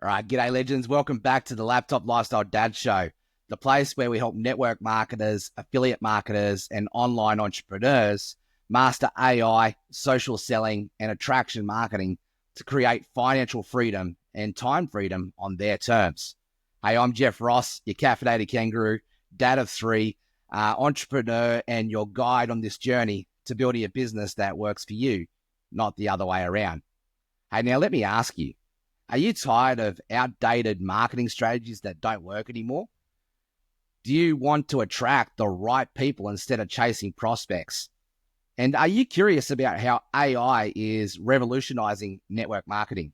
All right, g'day legends. Welcome back to the Laptop Lifestyle Dad Show, the place where we help network marketers, affiliate marketers, and online entrepreneurs master AI, social selling, and attraction marketing to create financial freedom and time freedom on their terms. Hey, I'm Jeff Ross, your caffeinated kangaroo, dad of three, entrepreneur, and your guide on this journey to building a business that works for you, not the other way around. Hey, now let me ask you, are you tired of outdated marketing strategies that don't work anymore? Do you want to attract the right people instead of chasing prospects? And are you curious about how AI is revolutionizing network marketing?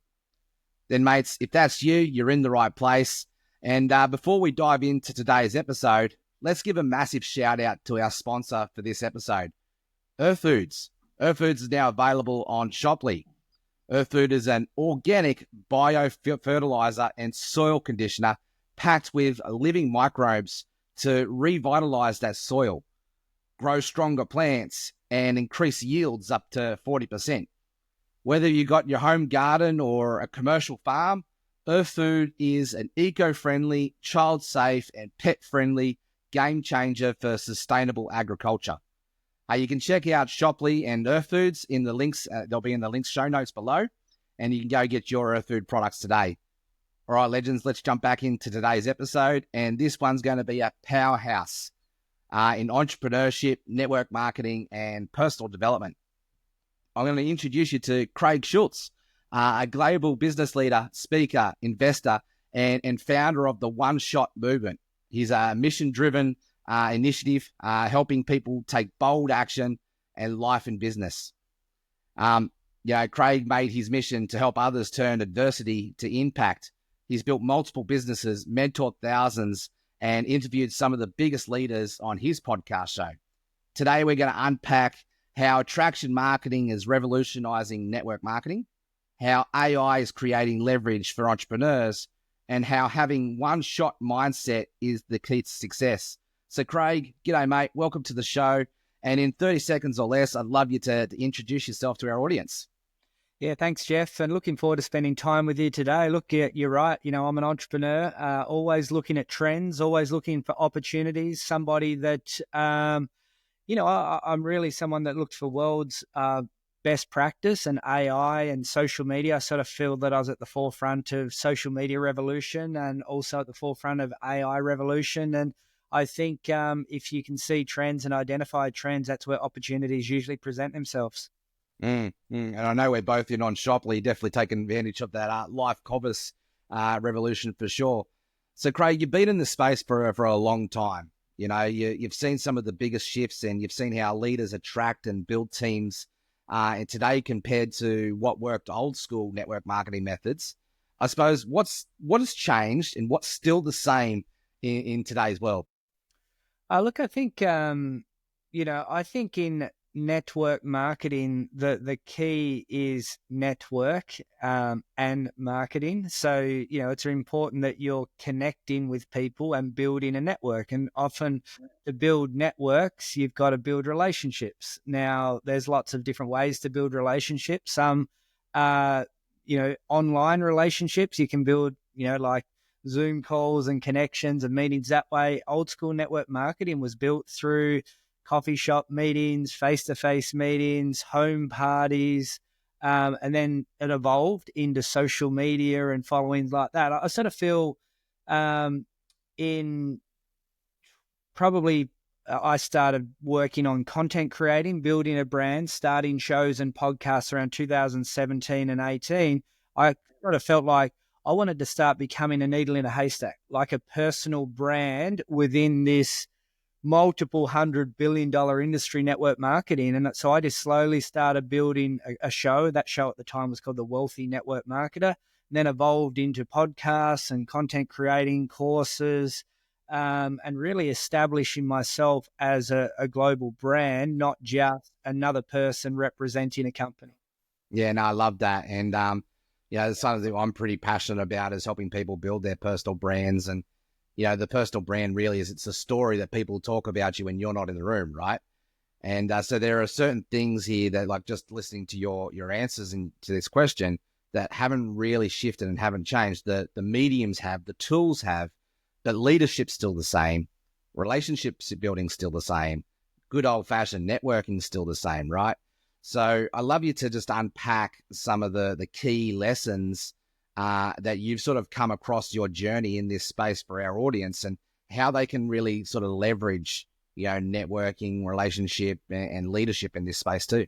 Then, mates, if that's you, you're in the right place. And before we dive into today's episode, let's give a massive shout out to our sponsor for this episode, Earth Foods. Earth Foods is now available on Shoply. Earth Food is an organic bio-fertilizer and soil conditioner packed with living microbes to revitalize that soil, grow stronger plants, and increase yields up to 40%. Whether you got your home garden or a commercial farm, Earth Food is an eco-friendly, child-safe, and pet-friendly game changer for sustainable agriculture. You can check out Shoply and Earth Foods in the links. They'll be in the links show notes below, and you can go get your Earth Food products today. All right, legends, let's jump back into today's episode, and this one's going to be a powerhouse in entrepreneurship, network marketing, and personal development. I'm going to introduce you to Craig Schulze, a global business leader, speaker, investor, and founder of the One Shot movement. He's a mission-driven initiative, helping people take bold action and life in business. Craig made his mission to help others turn adversity to impact. He's built multiple businesses, mentored thousands, and interviewed some of the biggest leaders on his podcast show. Today, we're going to unpack how attraction marketing is revolutionizing network marketing, how AI is creating leverage for entrepreneurs, and how having one-shot mindset is the key to success. So, Craig, g'day, mate. Welcome to the show. And in 30 seconds or less, I'd love you to introduce yourself to our audience. Yeah, thanks, Jeff. And looking forward to spending time with you today. Look, you're right. I'm an entrepreneur, always looking at trends, always looking for opportunities, somebody that, I'm really someone that looks for world's best practice and AI and social media. I sort of feel that I was at the forefront of social media revolution and also at the forefront of AI revolution. And I think if you can see trends and identify trends, that's where opportunities usually present themselves. And I know we're both in on Shoply, definitely taking advantage of that life commerce revolution for sure. So, Craig, you've been in the space for a long time. You've seen some of the biggest shifts, and you've seen how leaders attract and build teams. And today, compared to what worked old school network marketing methods, I suppose what has changed and what's still the same in today's world? Look, I think, I think in network marketing, the key is network and marketing. So, it's important that you're connecting with people and building a network. And often to build networks, you've got to build relationships. Now, there's lots of different ways to build relationships. Some, online relationships you can build, like Zoom calls and connections and meetings that way. Old school network marketing was built through coffee shop meetings, face-to-face meetings, home parties, and then it evolved into social media and followings like that. I sort of feel I started working on content creating, building a brand, starting shows and podcasts around 2017 and 18. I sort of felt like I wanted to start becoming a needle in a haystack, like a personal brand within this multiple $100 billion industry, network marketing. And so I just slowly started building a show. That show at the time was called The Wealthy Network Marketer, and then evolved into podcasts and content creating courses, and really establishing myself as a global brand, not just another person representing a company. Yeah, no, I love that. And, it's something I'm pretty passionate about is helping people build their personal brands. And, the personal brand really is, it's a story that people talk about you when you're not in the room, right? And so there are certain things here that, like, just listening to your answers to this question, that haven't really shifted and haven't changed. The mediums have, the tools have, but leadership's still the same. Relationships building's still the same. Good old-fashioned networking's still the same, right? So I love you to just unpack some of the key lessons that you've sort of come across your journey in this space for our audience, and how they can really sort of leverage, networking, relationship, and leadership in this space too.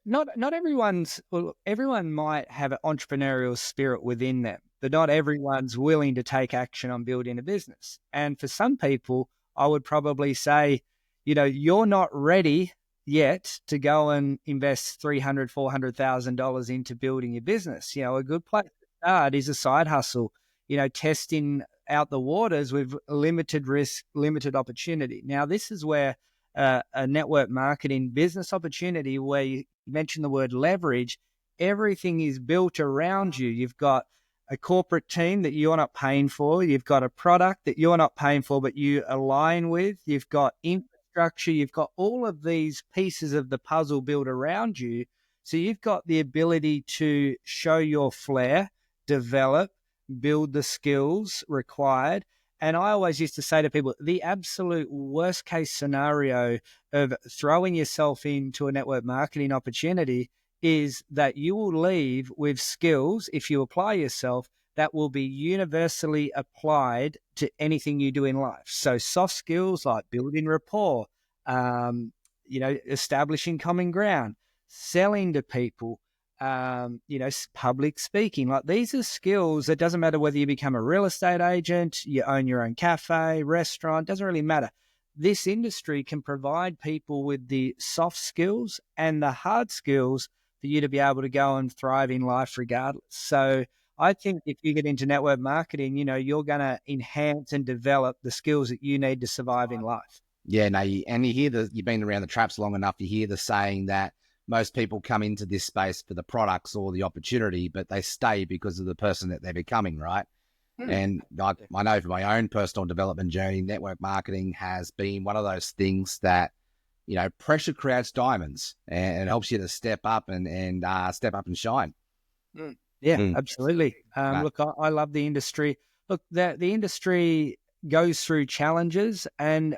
Not everyone might have an entrepreneurial spirit within them, but not everyone's willing to take action on building a business. And for some people, I would probably say, you're not ready yet to go and invest $300,000, $400,000 into building your business. A good place to start is a side hustle, testing out the waters with limited risk, limited opportunity. Now, this is where a network marketing business opportunity, where you mentioned the word leverage, everything is built around you. You've got a corporate team that you're not paying for. You've got a product that you're not paying for, but you align with. You've got infrastructure. You've got all of these pieces of the puzzle built around you. So you've got the ability to show your flair, develop, build the skills required. And I always used to say to people, the absolute worst case scenario of throwing yourself into a network marketing opportunity is that you will leave with skills, if you apply yourself, that will be universally applied to anything you do in life. So soft skills like building rapport, establishing common ground, selling to people, public speaking. Like, these are skills that doesn't matter whether you become a real estate agent, you own your own cafe, restaurant, doesn't really matter. This industry can provide people with the soft skills and the hard skills for you to be able to go and thrive in life regardless. So I think if you get into network marketing, you're going to enhance and develop the skills that you need to survive in life. Yeah, no, and you hear you've been around the traps long enough, you hear the saying that most people come into this space for the products or the opportunity, but they stay because of the person that they're becoming, right? And I know for my own personal development journey, network marketing has been one of those things that, pressure creates diamonds, and it helps you to step up and step up and shine. Yeah, absolutely. Look, I love the industry. Look, the industry goes through challenges, and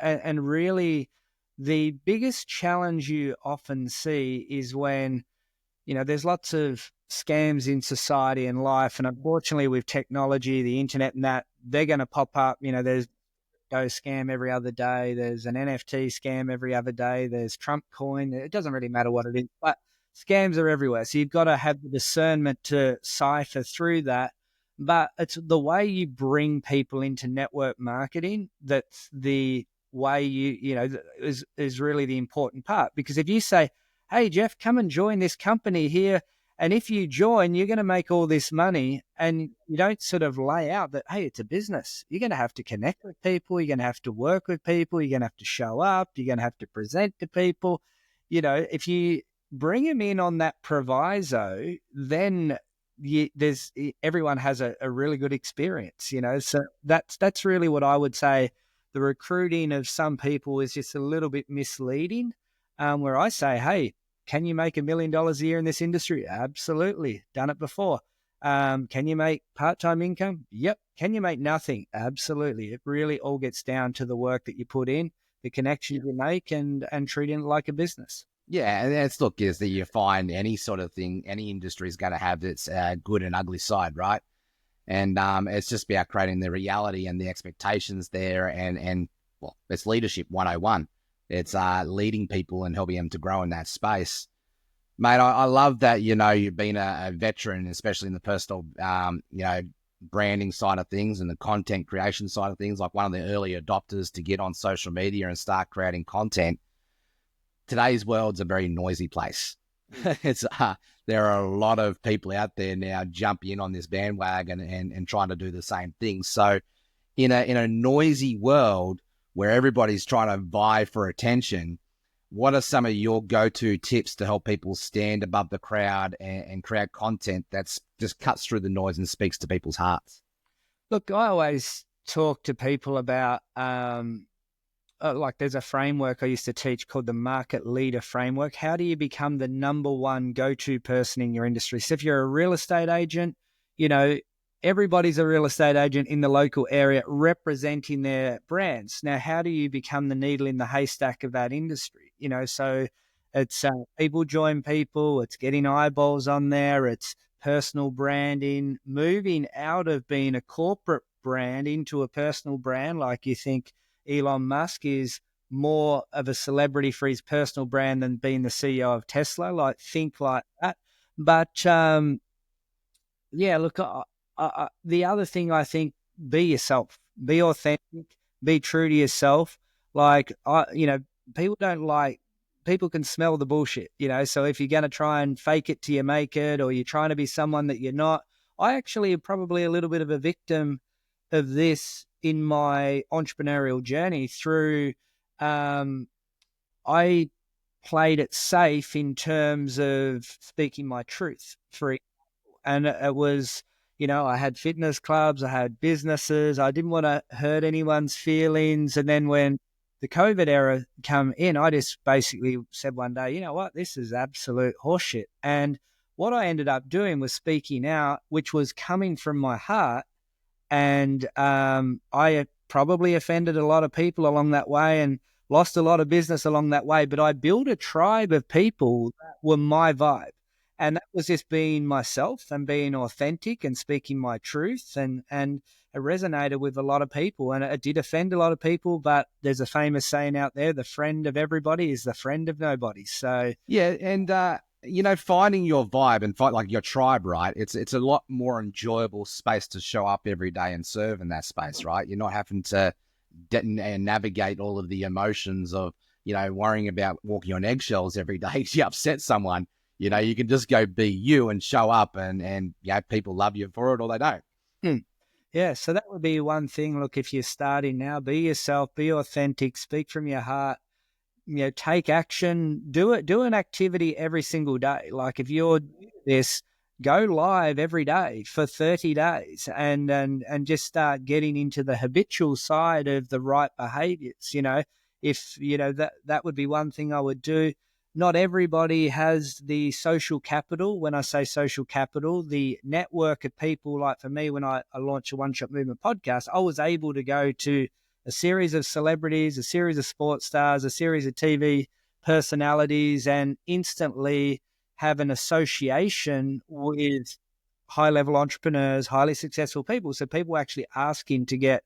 really the biggest challenge you often see is when, there's lots of scams in society and life. And unfortunately, with technology, the internet and that, they're going to pop up. There's a scam every other day. There's an NFT scam every other day. There's Trump coin. It doesn't really matter what it is, but scams are everywhere. So you've got to have the discernment to cipher through that. But it's the way you bring people into network marketing that's the way is really the important part. Because if you say, hey, Jeff, come and join this company here, and if you join, you're going to make all this money, and you don't sort of lay out that, hey, it's a business. You're going to have to connect with people. You're going to have to work with people. You're going to have to show up. You're going to have to present to people. If you bring them in on that proviso, then everyone has a really good experience, So that's really what I would say. The recruiting of some people is just a little bit misleading, where I say, hey, can you make $1 million a year in this industry? Absolutely. Done it before. Can you make part-time income? Yep. Can you make nothing? Absolutely. It really all gets down to the work that you put in, the connections you make, and treating it like a business. Yeah, and is that you find any sort of thing, any industry is going to have its good and ugly side, right? And it's just about creating the reality and the expectations there, and it's leadership 101. It's leading people and helping them to grow in that space. Mate, I love that, you've been a veteran, especially in the personal, branding side of things and the content creation side of things, like one of the early adopters to get on social media and start creating content. Today's world's a very noisy place. There are a lot of people out there now jumping in on this bandwagon and trying to do the same thing. So in a noisy world where everybody's trying to vie for attention, what are some of your go-to tips to help people stand above the crowd and create content that's just cuts through the noise and speaks to people's hearts? Look, I always talk to people about like there's a framework I used to teach called the market leader framework. How do you become the number one go-to person in your industry? So if you're a real estate agent, you know, everybody's a real estate agent in the local area representing their brands. Now, how do you become the needle in the haystack of that industry? You know, so it's people join people, it's getting eyeballs on there, it's personal branding, moving out of being a corporate brand into a personal brand. Like you think Elon Musk is more of a celebrity for his personal brand than being the CEO of Tesla. Like, think like that. But yeah, look, the other thing I think, be yourself, be authentic, be true to yourself. Like, you know, people don't like, people can smell the bullshit, you know. So if you're going to try and fake it till you make it, or you're trying to be someone that you're not, I actually am probably a little bit of a victim of this in my entrepreneurial journey through, I played it safe in terms of speaking my truth for, and it was, you know, I had fitness clubs, I had businesses, I didn't want to hurt anyone's feelings. And then when the COVID era come in, I just basically said one day, you know what, this is absolute horseshit. And what I ended up doing was speaking out, which was coming from my heart. And I probably offended a lot of people along that way and lost a lot of business along that way. But I built a tribe of people that were my vibe. And that was just being myself and being authentic and speaking my truth. And it resonated with a lot of people. And it did offend a lot of people. But there's a famous saying out there, the friend of everybody is the friend of nobody. So, Yeah, and you know, finding your vibe and find like your tribe, right? It's a lot more enjoyable space to show up every day and serve in that space, right? You're not having to and navigate all of the emotions of, you know, worrying about walking on eggshells every day if you upset someone. You know, you can just go be you and show up, and you know, people love you for it or they don't. Yeah, so that would be one thing. Look, if you're starting now, be yourself, be authentic, speak from your heart, you know, take action, do an activity every single day. Like if you're doing this, go live every day for 30 days and just start getting into the habitual side of the right behaviors. You know, if, you know, that would be one thing I would do. Not everybody has the social capital. When I say social capital, the network of people, like for me, when I launched a One Shot Movement podcast, I was able to go to a series of celebrities, a series of sports stars, a series of TV personalities, and instantly have an association with high-level entrepreneurs, highly successful people. So people actually asking to get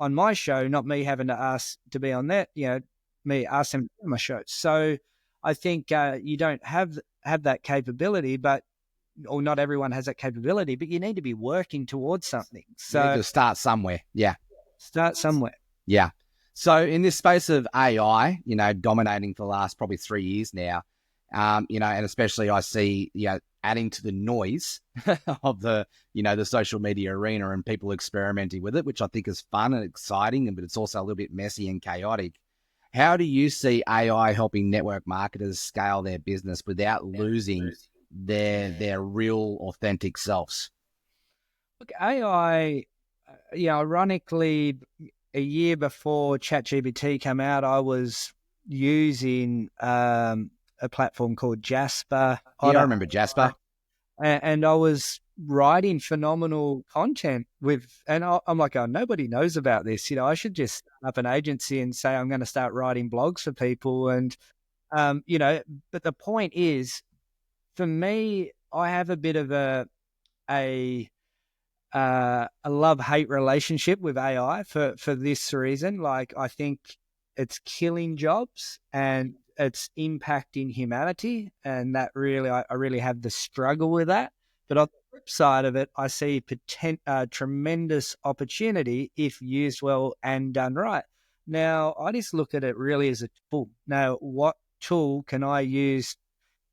on my show, not me having to ask to be on that, you know, me ask them to be on my show. So I think you don't have that capability, but or not everyone has that capability, but you need to be working towards something. So You need to start somewhere. Yeah. start somewhere. Yeah. So in this space of AI, you know, dominating for the last probably 3 years now, you know, and especially I see, you know, adding to the noise of the, you know, the social media arena and people experimenting with it, which I think is fun and exciting, but it's also a little bit messy and chaotic. How do you see AI helping network marketers scale their business without losing their real authentic selves? Look, AI, you know, ironically, a year before ChatGPT came out, I was using a platform called Jasper. Yeah, I remember Jasper. And I was writing phenomenal content with, and I'm like, oh, nobody knows about this. You know, I should just start up an agency and say I'm going to start writing blogs for people. And, you know, but the point is, for me, I have a bit of a love-hate relationship with AI for this reason. Like, I think it's killing jobs and it's impacting humanity, and that really, I really have the struggle with that. But on the flip side of it, I see tremendous opportunity if used well and done right. Now, I just look at it really as a tool. Now, what tool can I use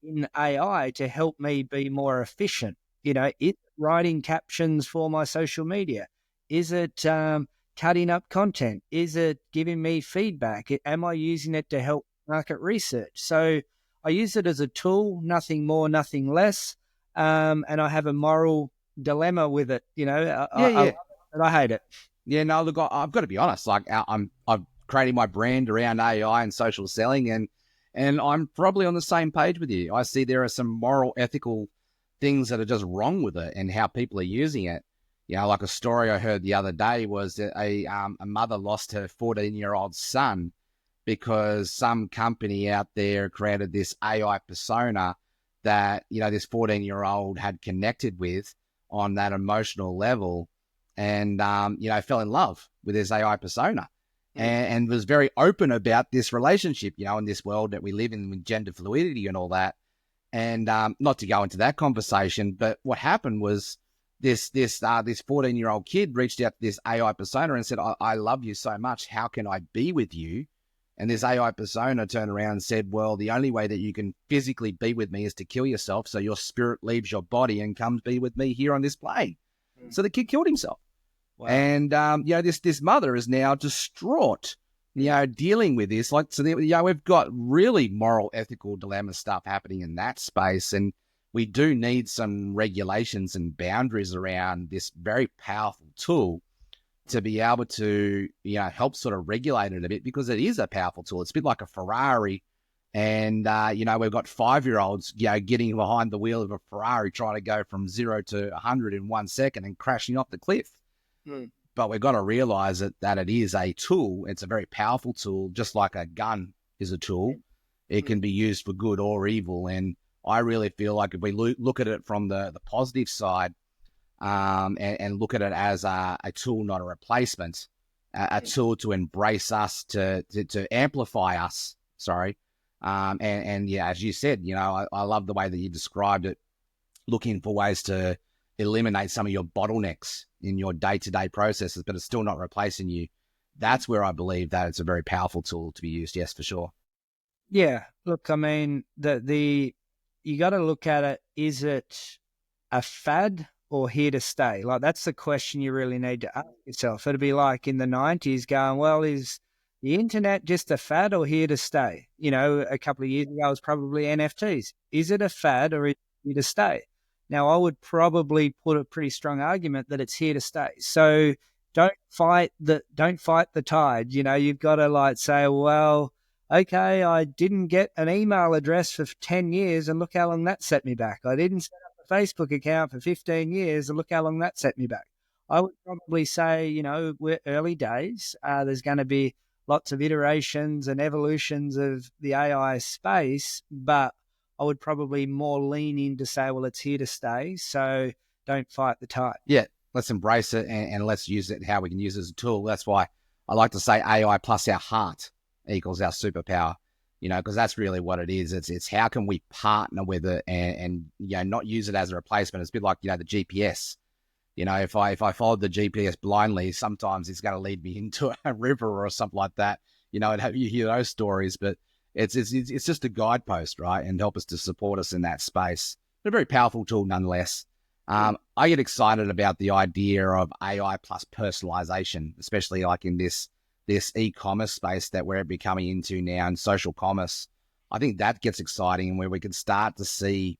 in AI to help me be more efficient? You know, is it writing captions for my social media? Is it cutting up content? Is it giving me feedback? Am I using it to help market research? So I use it as a tool, nothing more, nothing less. And I have a moral dilemma with it. You know, Yeah, I yeah. love it, but I hate it. Yeah, no, look, I've got to be honest. Like, creating my brand around AI and social selling, and I'm probably on the same page with you. I see there are some moral, ethical things that are just wrong with it and how people are using it. You know, like a story I heard the other day was that a mother lost her 14-year-old son because some company out there created this AI persona that, you know, this 14-year-old had connected with on that emotional level, and, you know, fell in love with this AI persona, and was very open about this relationship, you know, in this world that we live in with gender fluidity and all that. And not to go into that conversation, but what happened was this 14-year-old kid reached out to this AI persona and said, I love you so much. How can I be with you? And this AI persona turned around and said, well, the only way that you can physically be with me is to kill yourself, so your spirit leaves your body and comes be with me here on this plane. So the kid killed himself. Wow. And, you know, this mother is now distraught, you know, dealing with this. Like, so, you know, we've got really moral, ethical dilemma stuff happening in that space. And we do need some regulations and boundaries around this very powerful tool to be able to, you know, help sort of regulate it a bit, because it is a powerful tool. It's a bit like a Ferrari. And, you know, we've got 5-year-olds, you know, getting behind the wheel of a Ferrari, trying to go from 0 to 100 in 1 second and crashing off the cliff. But we've got to realize that it is a tool. It's a very powerful tool, just like a gun is a tool. It can be used for good or evil. And I really feel like if we look at it from the positive side, and look at it as a tool, not a replacement, a tool to embrace us, to amplify us. Sorry. And yeah, as you said, you know, I love the way that you described it, looking for ways to eliminate some of your bottlenecks in your day-to-day processes, but it's still not replacing you. That's where I believe that it's a very powerful tool to be used. Yes, for sure. Yeah. Look, I mean, you got to look at it. Is it a fad or here to stay? Like, that's the question you really need to ask yourself. It'd be like in the 90s going, well, is the internet just a fad or here to stay? You know, a couple of years ago, it was probably NFTs. Is it a fad or is it here to stay? Now, I would probably put a pretty strong argument that it's here to stay. So don't fight the tide. You know, you've got to like say, well, okay, I didn't get an email address for 10 years and look how long that set me back. I didn't set up a Facebook account for 15 years and look how long that set me back. I would probably say, you know, we're early days. There's going to be lots of iterations and evolutions of the AI space, but I would probably more lean in to say, well, it's here to stay. So don't fight the tide. Yeah, let's embrace it and let's use it how we can use it as a tool. That's why I like to say AI plus our heart equals our superpower, you know, because that's really what it is. It's how can we partner with it and you know, not use it as a replacement. It's a bit like, you know, the GPS. You know, if I followed the GPS blindly, sometimes it's going to lead me into a river or something like that. You know, and you hear those stories, but it's just a guidepost, right? And help us to support us in that space. But a very powerful tool nonetheless. I get excited about the idea of AI plus personalization, especially like in this e-commerce space that we're becoming into now, and social commerce. I think that gets exciting, and where we can start to see,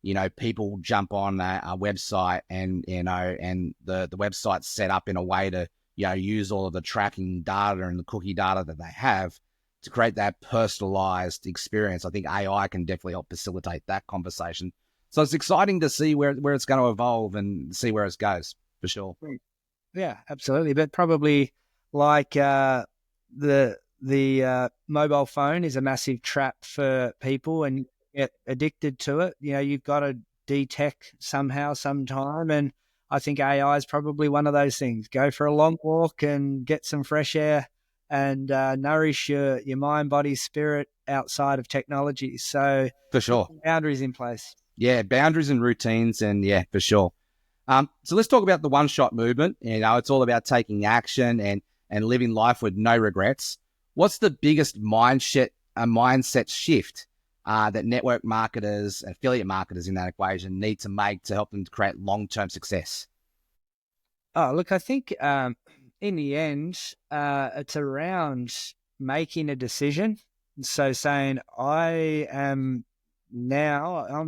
you know, people jump on a website and, you know, and the website's set up in a way to, you know, use all of the tracking data and the cookie data that they have to create that personalized experience. I think AI can definitely help facilitate that conversation. So it's exciting to see where it's going to evolve and see where it goes, for sure. Yeah, absolutely. But probably like the mobile phone is a massive trap for people and get addicted to it. You know, you've got to detect somehow, sometime. And I think AI is probably one of those things. Go for a long walk and get some fresh air and nourish your mind, body, spirit outside of technology. So for sure, boundaries in place. Yeah, boundaries and routines, and yeah, for sure. So let's talk about the one-shot movement. You know, it's all about taking action and living life with no regrets. What's the biggest mindset shift that network marketers, affiliate marketers in that equation need to make to help them to create long-term success? Oh, look, I think in the end, it's around making a decision. So saying, I'm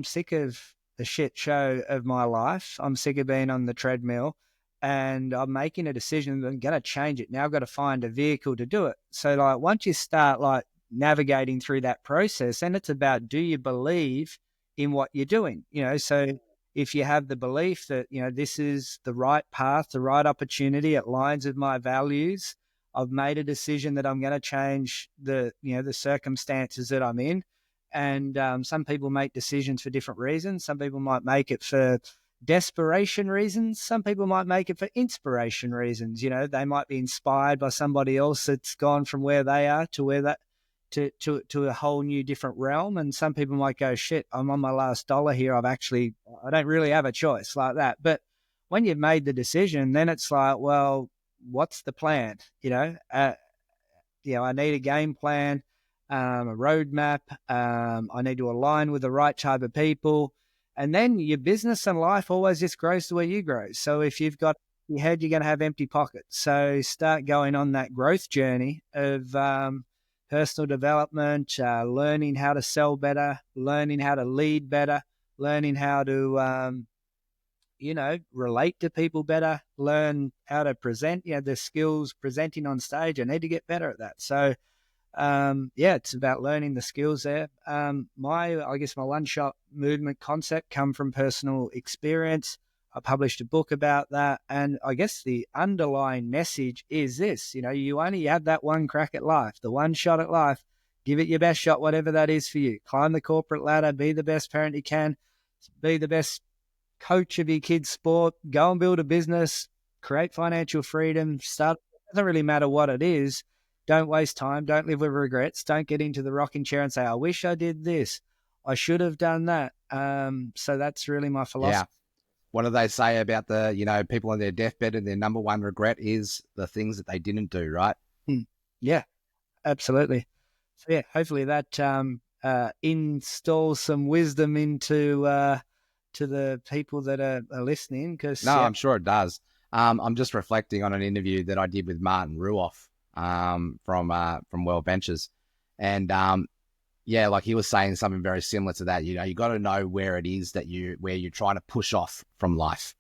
sick of the shit show of my life. I'm sick of being on the treadmill, and I'm making a decision that I'm going to change it. Now I've got to find a vehicle to do it. So like once you start like navigating through that process, then it's about, do you believe in what you're doing? So if you have the belief that, this is the right path, the right opportunity, it aligns with my values, I've made a decision that I'm going to change the circumstances that I'm in. And some people make decisions for different reasons. Some people might make it for desperation reasons. Some people might make it for inspiration reasons. They might be inspired by somebody else that's gone from where they are to where that to a whole new different realm. And some people might go, shit, I'm on my last dollar here. I don't really have a choice like that. But when you've made the decision, then it's like, well, what's the plan? I need a game plan, a roadmap. I need to align with the right type of people. And then your business and life always just grows to where you grow. So if you've got your head, you're going to have empty pockets. So start going on that growth journey of personal development, learning how to sell better, learning how to lead better, learning how to, relate to people better, learn how to present, the skills presenting on stage. I need to get better at that. So, it's about learning the skills there. My one-shot movement concept come from personal experience. I published a book about that. And I guess the underlying message is this, you only have that one crack at life, the one shot at life. Give it your best shot, whatever that is for you. Climb the corporate ladder, be the best parent you can, be the best coach of your kid's sport, go and build a business, create financial freedom, start. It doesn't really matter what it is. Don't waste time. Don't live with regrets. Don't get into the rocking chair and say, I wish I did this. I should have done that. So that's really my philosophy. Yeah. What do they say about the, people on their deathbed and their number one regret is the things that they didn't do, right? Yeah, absolutely. So yeah, hopefully that installs some wisdom into to the people that are listening. I'm sure it does. I'm just reflecting on an interview that I did with Martin Ruoff from World Ventures. And like he was saying something very similar to that. You got to know where it is where you're trying to push off from life.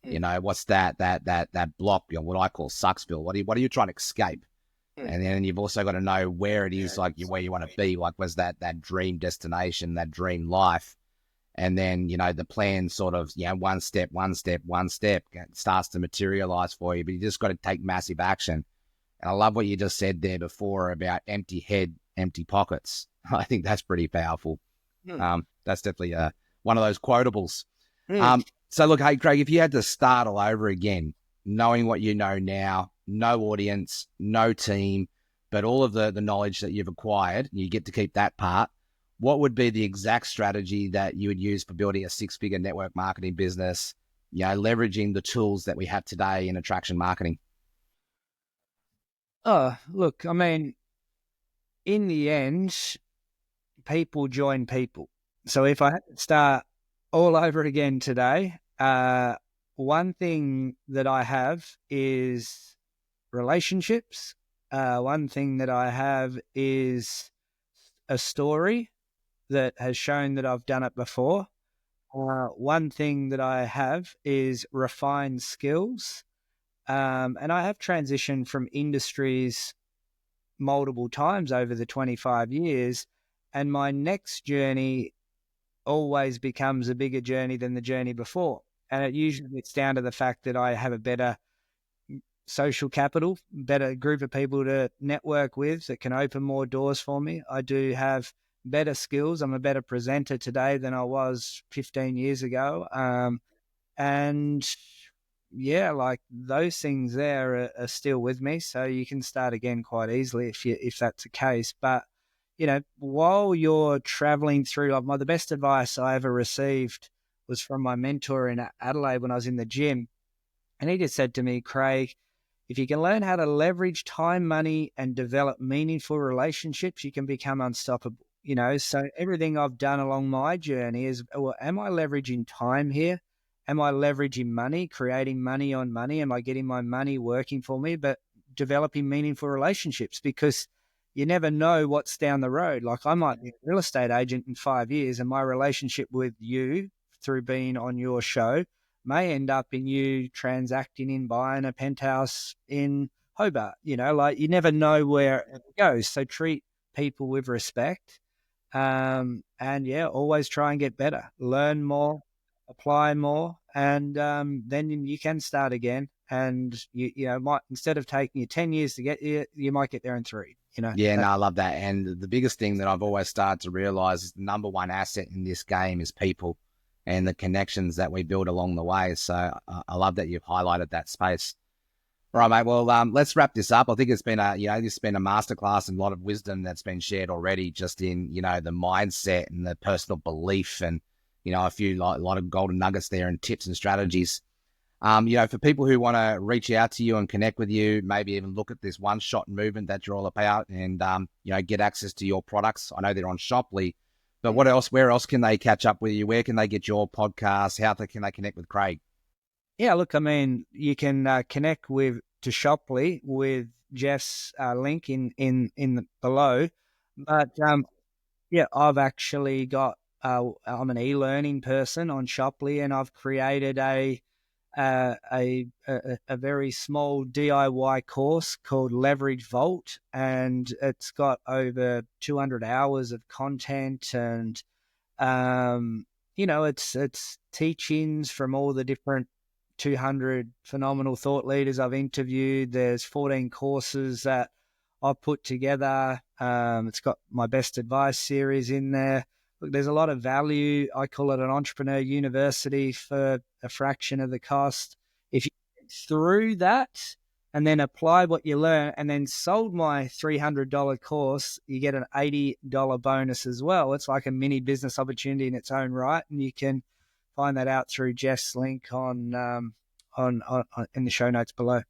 What's that block, what I call Sucksville. What are you trying to escape? And then you've also got to know where it is, like where you want to be. Like, was that dream destination, that dream life? And then, the plan sort of, one step starts to materialize for you, but you just got to take massive action. And I love what you just said there before about empty head, empty pockets. I think that's pretty powerful. That's definitely one of those quotables. So look, hey, Craig, if you had to start all over again, knowing what you know now, no audience, no team, but all of the knowledge that you've acquired, you get to keep that part. What would be the exact strategy that you would use for building a six-figure network marketing business, leveraging the tools that we have today in attraction marketing? Oh, look, I mean, in the end, people join people. So if I had to start all over again today, one thing that I have is relationships. One thing that I have is a story that has shown that I've done it before. One thing that I have is refined skills. And I have transitioned from industries multiple times over the 25 years. And my next journey always becomes a bigger journey than the journey before. And it usually gets down to the fact that I have a better social capital, better group of people to network with that can open more doors for me. I do have better skills. I'm a better presenter today than I was 15 years ago. And yeah, like those things there are still with me. So you can start again quite easily if that's the case. But, while you're traveling through, the best advice I ever received was from my mentor in Adelaide when I was in the gym. And he just said to me, Craig, if you can learn how to leverage time, money, and develop meaningful relationships, you can become unstoppable. So everything I've done along my journey is, well, am I leveraging time here? Am I leveraging money, creating money on money? Am I getting my money working for me, but developing meaningful relationships? Because you never know what's down the road. Like I might be a real estate agent in 5 years and my relationship with you through being on your show may end up in you transacting in buying a penthouse in Hobart. You know, like you never know where it goes. So treat people with respect. And yeah, always try and get better, learn more, apply more, and then you can start again. And you know, might, instead of taking you 10 years to get you, you might get there in 3. You know, Yeah, no, I love that. And the biggest thing that I've always started to realize is the number one asset in this game is people and the connections that we build along the way. So I love that you've highlighted that space. All right, mate. Well, let's wrap this up. I think it's been this has been a masterclass and a lot of wisdom that's been shared already, just in, the mindset and the personal belief, and, a lot of golden nuggets there and tips and strategies. For people who want to reach out to you and connect with you, maybe even look at this one-shot movement that you're all about, and, get access to your products. I know they're on Shoply, but what else? Where else can they catch up with you? Where can they get your podcast? Can they connect with Craig? Yeah, look, I mean, you can connect to Shoply with Jeff's link in the below, but yeah, I've actually got. I'm an e-learning person on Shoply, and I've created a very small DIY course called Leverage Vault, and it's got over 200 hours of content, and it's teachings from all the different 200 phenomenal thought leaders I've interviewed. There's 14 courses that I've put together. It's got my best advice series in there. Look, there's a lot of value. I call it an entrepreneur university for a fraction of the cost. If you get through that and then apply what you learn and then sold my $300 course, you get an $80 bonus as well. It's like a mini business opportunity in its own right. And you can find that out through Jeff's link on in the show notes below.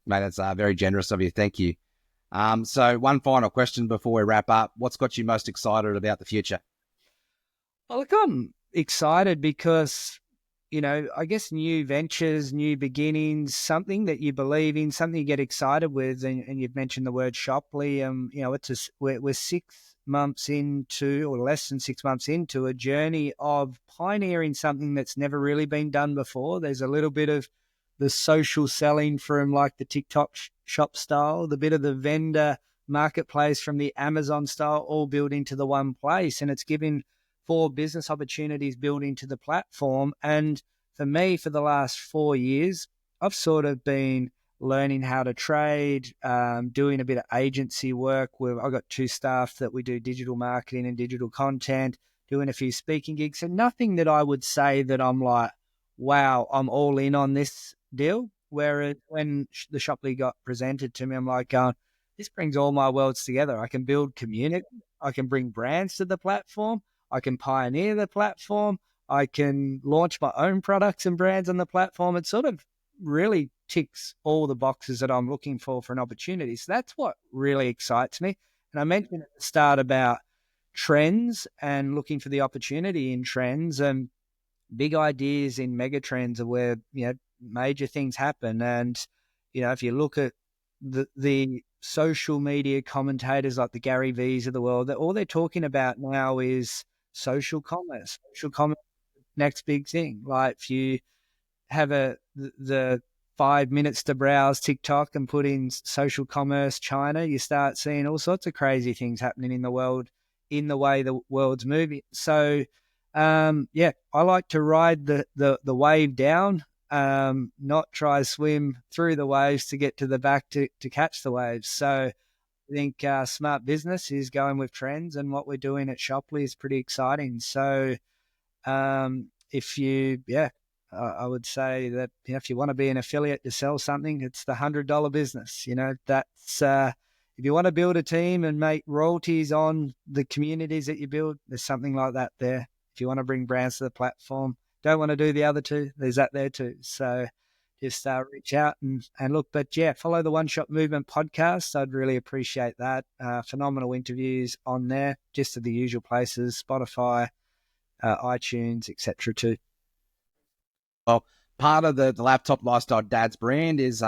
Mate, that's very generous of you. Thank you. So one final question before we wrap up. What's got you most excited about the future? Well, look, I'm excited because, I guess new ventures, new beginnings, something that you believe in, something you get excited with. And you've mentioned the word Shoply. We're 6 months into, or less than 6 months into, a journey of pioneering something that's never really been done before. There's a little bit of the social selling from like the TikTok shop style, the bit of the vendor marketplace from the Amazon style, all built into the one place. And it's giving 4 business opportunities built into the platform. And for me, for the last 4 years, I've sort of been learning how to trade, doing a bit of agency work. I've got 2 staff that we do digital marketing and digital content, doing a few speaking gigs. And nothing that I would say that I'm like, wow, I'm all in on this deal. Whereas when the Shoply got presented to me, I'm like, this brings all my worlds together. I can build community. I can bring brands to the platform. I can pioneer the platform. I can launch my own products and brands on the platform. It sort of really ticks all the boxes that I'm looking for an opportunity. So that's what really excites me. And I mentioned at the start about trends and looking for the opportunity in trends, and big ideas in mega trends are where, major things happen. And, if you look at the social media commentators like the Gary V's of the world, that all they're talking about now is social commerce. Social commerce, next big thing. Like if you have the 5 minutes to browse TikTok and put in social commerce China, you start seeing all sorts of crazy things happening in the world, in the way the world's moving. So, I like to ride the wave down, not try to swim through the waves to get to the back to catch the waves. So I think smart business is going with trends, and what we're doing at Shoply is pretty exciting. So I would say that if you want to be an affiliate to sell something, it's the $100 business. That's if you want to build a team and make royalties on the communities that you build, there's something like that there. If you want to bring brands to the platform, don't want to do the other two, there's that there too. So just reach out and look. But yeah, follow the One Shot Movement podcast. I'd really appreciate that. Phenomenal interviews on there, just at the usual places, Spotify, iTunes, etc. too. Well, part of the Laptop Lifestyle Dads brand is,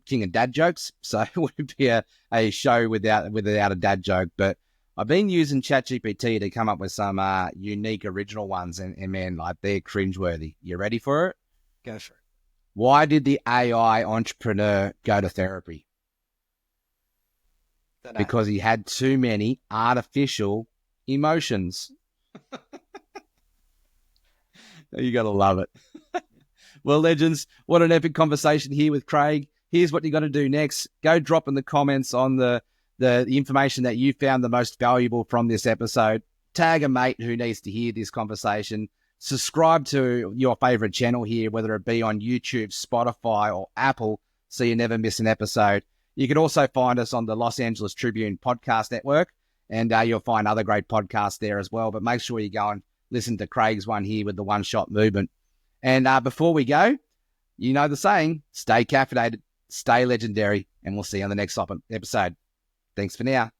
king of dad jokes. So it wouldn't be a show without a dad joke. But I've been using ChatGPT to come up with some unique original ones, and man, like they're cringeworthy. You ready for it? Go for it. Why did the AI entrepreneur go to therapy? Because he had too many artificial emotions. You got to love it. Well, legends, what an epic conversation here with Craig. Here's what you got to do next. Go drop in the comments on the information that you found the most valuable from this episode. Tag a mate who needs to hear this conversation. Subscribe to your favorite channel here, whether it be on YouTube, Spotify, or Apple, so you never miss an episode. You can also find us on the Los Angeles Tribune Podcast Network, and you'll find other great podcasts there as well. But make sure you go and listen to Craig's one here with the one-shot movement. And before we go, you know the saying, stay caffeinated, stay legendary, and we'll see you on the next episode. Thanks for now.